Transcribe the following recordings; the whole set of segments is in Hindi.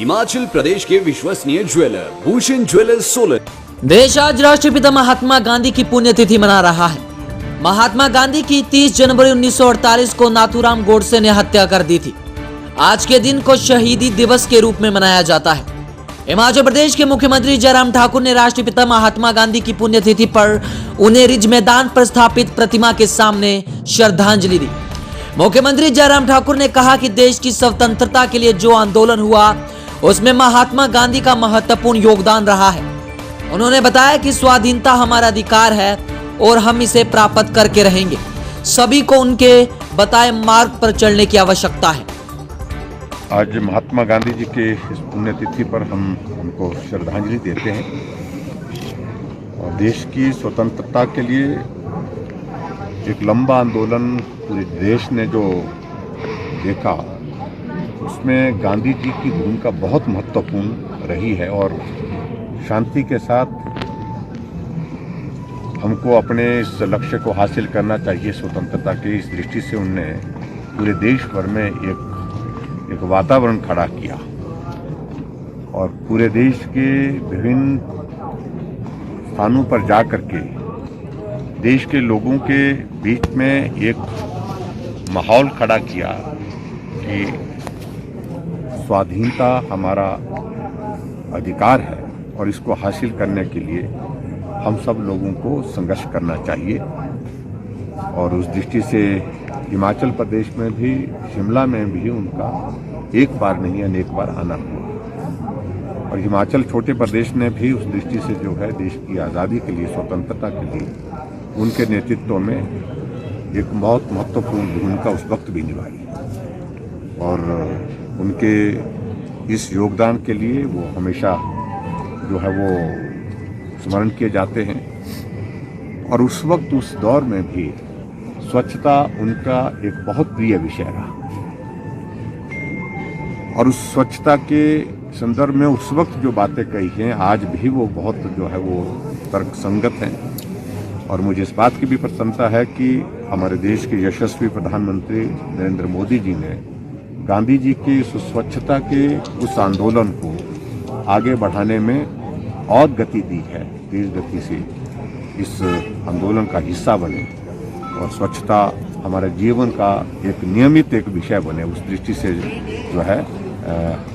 हिमाचल प्रदेश के विश्वसनीय ज्वेलर भूषण ज्वेलर्स सोलन। देश आज राष्ट्रपिता महात्मा गांधी की पुण्यतिथि मना रहा है। महात्मा गांधी की 30 जनवरी 1948 को नाथूराम गोडसे ने हत्या कर दी थी। आज के दिन को शहीदी दिवस के रूप में मनाया जाता है। हिमाचल प्रदेश के मुख्यमंत्री जयराम ठाकुर ने राष्ट्रपिता महात्मा गांधी की पुण्यतिथि पर उन्हें रिज मैदान पर स्थापित प्रतिमा के सामने श्रद्धांजलि दी। मुख्यमंत्री जयराम ठाकुर ने कहा कि देश की स्वतंत्रता के लिए जो आंदोलन हुआ उसमें महात्मा गांधी का महत्वपूर्ण योगदान रहा है। उन्होंने बताया कि स्वाधीनता हमारा अधिकार है और हम इसे प्राप्त करके रहेंगे। सभी को उनके बताए मार्ग पर चलने की आवश्यकता है। आज महात्मा गांधी जी के इस पुण्यतिथि पर हम उनको श्रद्धांजलि देते हैं और देश की स्वतंत्रता के लिए एक लंबा आंदोलन पूरे देश ने जो देखा उसमें गांधी जी की भूमिका बहुत महत्वपूर्ण रही है और शांति के साथ हमको अपने इस लक्ष्य को हासिल करना चाहिए। स्वतंत्रता की इस दृष्टि से उनने पूरे देश भर में एक वातावरण खड़ा किया और पूरे देश के विभिन्न स्थानों पर जा कर के देश के लोगों के बीच में एक माहौल खड़ा किया कि स्वाधीनता हमारा अधिकार है और इसको हासिल करने के लिए हम सब लोगों को संघर्ष करना चाहिए। और उस दृष्टि से हिमाचल प्रदेश में भी, शिमला में भी उनका एक बार नहीं अनेक बार आना हुआ और हिमाचल छोटे प्रदेश ने भी उस दृष्टि से जो है देश की आज़ादी के लिए, स्वतंत्रता के लिए उनके नेतृत्व में एक बहुत महत्वपूर्ण भूमिका उस वक्त भी निभाई और उनके इस योगदान के लिए वो हमेशा जो है वो स्मरण किए जाते हैं। और उस वक्त, उस दौर में भी स्वच्छता उनका एक बहुत प्रिय विषय रहा और उस स्वच्छता के संदर्भ में उस वक्त जो बातें कही हैं आज भी वो बहुत जो है वो तर्कसंगत हैं। और मुझे इस बात की भी प्रसन्नता है कि हमारे देश के यशस्वी प्रधानमंत्री नरेंद्र मोदी जी ने गांधी जी की इस स्वच्छता के उस आंदोलन को आगे बढ़ाने में और गति दी है। तेज गति से इस आंदोलन का हिस्सा बने और स्वच्छता हमारे जीवन का एक नियमित एक विषय बने, उस दृष्टि से जो है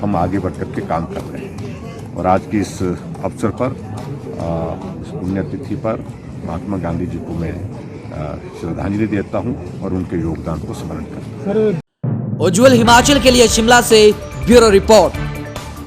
हम आगे बढ़ कर के काम कर रहे हैं। और आज की इस अवसर पर, इस पुण्यतिथि पर महात्मा गांधी जी को मैं श्रद्धांजलि देता हूं और उनके योगदान को स्मरण करता हूं। उज्ज्वल हिमाचल के लिए शिमला से ब्यूरो रिपोर्ट।